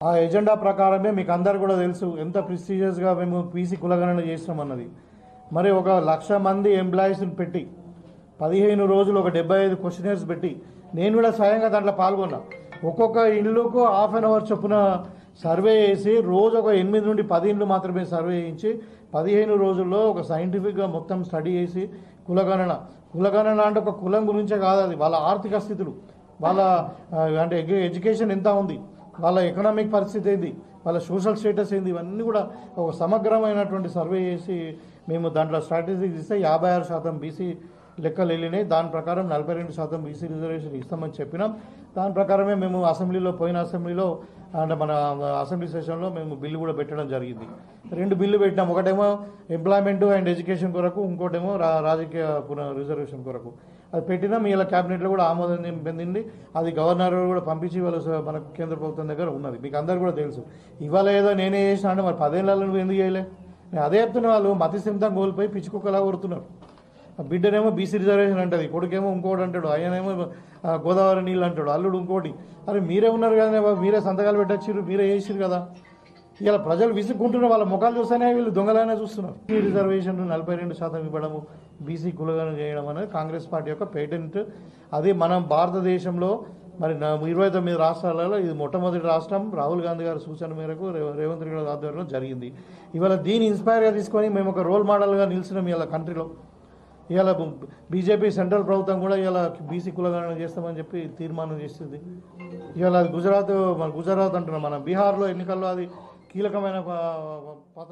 ఆ ఎజెండా ప్రకారమే మీకు అందరు కూడా తెలుసు ఎంత ప్రెస్టీజియస్గా మేము పీసీ కులగణన చేసినామన్నది. మరి ఒక 1,00,000 మంది ఎంప్లాయీస్ని పెట్టి 15 రోజులు ఒక 75 క్వశ్చనర్స్ పెట్టి నేను కూడా స్వయంగా దాంట్లో పాల్గొన్నా. ఒక్కొక్క ఇళ్ళకు హాఫ్ అన్ అవర్ చొప్పున సర్వే చేసి రోజు ఒక 8 నుండి 10 ఇండ్లు మాత్రమే సర్వే చేయించి 15 రోజుల్లో ఒక సైంటిఫిక్గా మొత్తం స్టడీ చేసి కులగణన అంటే ఒక కులం గురించే కాదు, అది వాళ్ళ ఆర్థిక స్థితులు, వాళ్ళ అంటే ఎడ్యుకేషన్ ఎంత ఉంది, వాళ్ళ ఎకనామిక్ పరిస్థితి ఏంది, వాళ్ళ సోషల్ స్టేటస్ ఏంది, ఇవన్నీ కూడా ఒక సమగ్రమైనటువంటి సర్వే చేసి మేము దాంట్లో స్ట్రాటజీస్ ఇస్తే 56% బీసీ లెక్కలు వెళ్ళినాయి. దాని ప్రకారం 42% బీసీ రిజర్వేషన్ ఇస్తామని చెప్పినాం. దాని ప్రకారమే మేము పోయిన అసెంబ్లీలో అంటే మన అసెంబ్లీ సెషన్లో మేము బిల్లు కూడా పెట్టడం జరిగింది. 2 బిల్లు పెట్టినాం. ఒకటేమో ఎంప్లాయ్మెంట్ అండ్ ఎడ్యుకేషన్ కొరకు, ఇంకోటేమో రాజకీయ రిజర్వేషన్ కొరకు. అది పెట్టినాం. ఇలా క్యాబినెట్లో కూడా ఆమోదం పొందింది. అది గవర్నర్ కూడా పంపించి మన కేంద్ర ప్రభుత్వం దగ్గర ఉన్నది. మీకు అందరు కూడా తెలుసు. ఇవాళ ఏదో నేనే చేసిన అంటే మరి 10 ఏళ్ళలో నువ్వు ఎందుకు చేయలే? నేను అదే చెప్తున్న. వాళ్ళు మతిస్థిమితం కోల్పోయి పిచ్చుకుక్కలా కొడుతున్నారు. బిడ్డనేమో బీసీ రిజర్వేషన్ అంటది, కొడుకేమో ఇంకోటి అంటాడు, ఆయనేమో గోదావరి నీళ్ళు అంటాడు, అల్లుడు ఇంకోటి. అరే మీరే ఉన్నారు కదా, మీరే సంతకాలు పెట్టొచ్చిర్రు, మీరే చేసిరు కదా. ఇలా ప్రజలు విసుక్కుంటున్నారు. వాళ్ళ ముఖాలు చూస్తేనే వీళ్ళు దొంగలైనా చూస్తున్నారు. ఈ రిజర్వేషన్ 42% ఇవ్వడము, బీసీ కులగణన చేయడం అనేది కాంగ్రెస్ పార్టీ యొక్క పేటెంట్. అది మనం భారతదేశంలో మరి 29 రాష్ట్రాలలో ఇది మొట్టమొదటి రాష్ట్రం. రాహుల్ గాంధీ గారి సూచన మేరకు రేవంత్ రెడ్డి గారి ఆధ్వర్యంలో జరిగింది. ఇవాళ దీన్ని ఇన్స్పైర్గా తీసుకొని మేము ఒక రోల్ మోడల్గా నిలిచినాం ఇవాళ కంట్రీలో. ఇవాళ బీజేపీ సెంట్రల్ ప్రభుత్వం కూడా ఇవాళ బీసీ కులగణన చేస్తామని చెప్పి తీర్మానం చేస్తుంది. ఇవాళ అది గుజరాత్ అంటున్నాం, మన బీహార్లో ఎన్నికల్లో అది కీలకమైన పాత్ర.